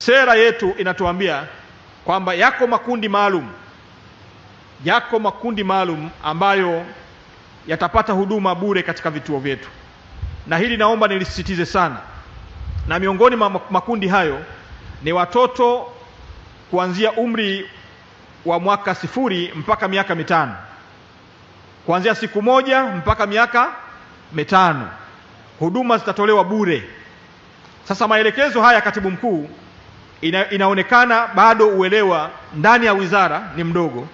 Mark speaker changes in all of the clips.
Speaker 1: Sera yetu inatuambia kwamba yako makundi maalum ambayo yatapata huduma bure katika vituo vyetu, na hili naomba nilisisitize sana. Na miongoni mwa makundi hayo ni watoto kuanzia umri wa mwaka 0 mpaka miaka 5, kuanzia siku 1 mpaka miaka 5, huduma zitatolewa bure. Sasa maelekezo haya, katibu mkuu, inaonekana bado uelewa ndani ya wizara ni mdogo.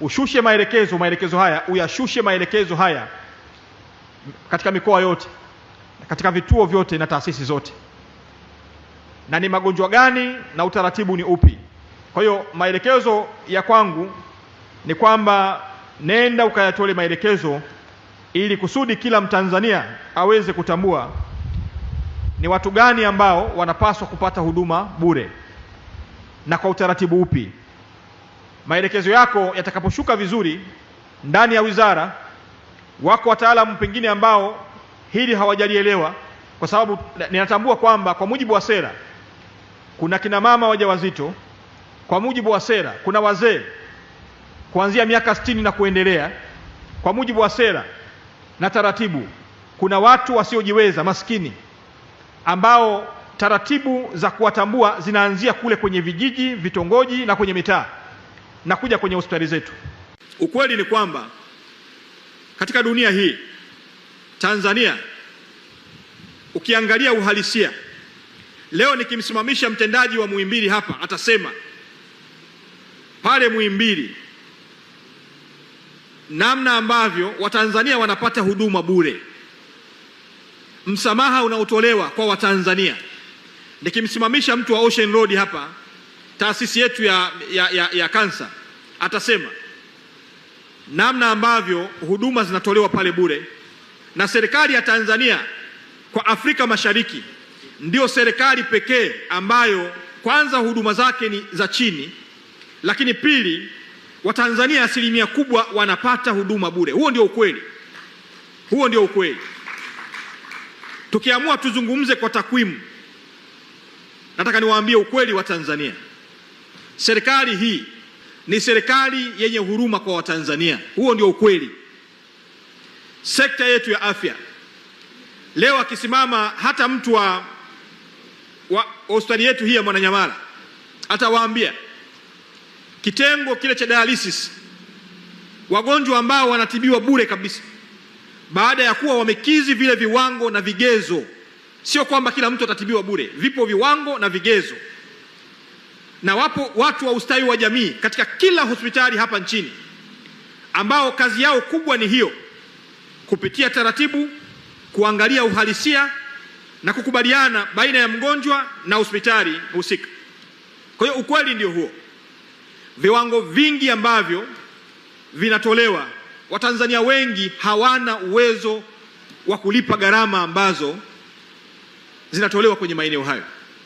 Speaker 1: Ushushe maelekezo haya, uyashushe maelekezo haya katika mikoa yote, katika vituo vyote na taasisi zote, na ni magonjwa gani na utaratibu ni upi. Kwa hiyo maelekezo ya kwangu ni kwamba nenda ukayatole maelekezo ili kusudi kila Mtanzania aweze kutambua ni watu gani ambao wanapaswa kupata huduma bure na kwa utaratibu upi. Maelekezo yako yatakaposhuka vizuri ndani ya wizara, wako wataalamu pengine ambao hili hawajalielewa, kwa sababu ninatambua kwamba kwa mujibu wa sera kuna kina mama wajawazito, kwa mujibu wa sera kuna wazee kuanzia miaka 60 na kuendelea, kwa mujibu wa sera na taratibu kuna watu wasiojiweza maskini ambao taratibu za kuwatambua zinaanzia kule kwenye vijiji, vitongoji na kwenye mitaa na kuja kwenye hospitali zetu. Ukweli ni kwamba katika dunia hii Tanzania, ukiangalia uhalisia leo, nikimsimamisha mtendaji wa Muhimbili hapa atasema pale Muhimbili namna ambavyo Watanzania wanapata huduma bure, msamaha unaotolewa kwa Watanzania. Nikimsimamisha mtu wa Ocean Road hapa, taasisi yetu ya kansa, atasema namna ambavyo huduma zinatolewa pale bure. Na serikali ya Tanzania kwa Afrika Mashariki ndio serikali pekee ambayo kwanza huduma zake ni za chini, lakini pili Watanzania asilimia kubwa wanapata huduma bure. Huo ndio ukweli. Tukiamua tuzungumze kwa takwimu, nataka niwaambie ukweli wa Tanzania. Serikali hii ni serikali yenye huruma kwa Watanzania. Huo ndio ukweli. Sekta yetu ya afya leo, akisimama hata mtu wa hospitali yetu hii ya Mwananyamala, atawaambia kitengo kile cha dialysis, wagonjwa ambao wanatibiwa bure kabisa baada ya kuwa wamekizi vile viwango na vigezo. Sio kwamba kila mtu atatibiwa bure, vipo viwango na vigezo, na wapo watu wa ustawi wa jamii katika kila hospitali hapa nchini ambao kazi yao kubwa ni hiyo, kupitia taratibu, kuangalia uhalisia na kukubaliana baina ya mgonjwa na hospitali husika. Kwa hiyo ukweli ndio huo. Viwango vingi ambavyo vinatolewa, Watanzania wengi hawana uwezo wa kulipa gharama ambazo zinatolewa kwenye maeneo hayo.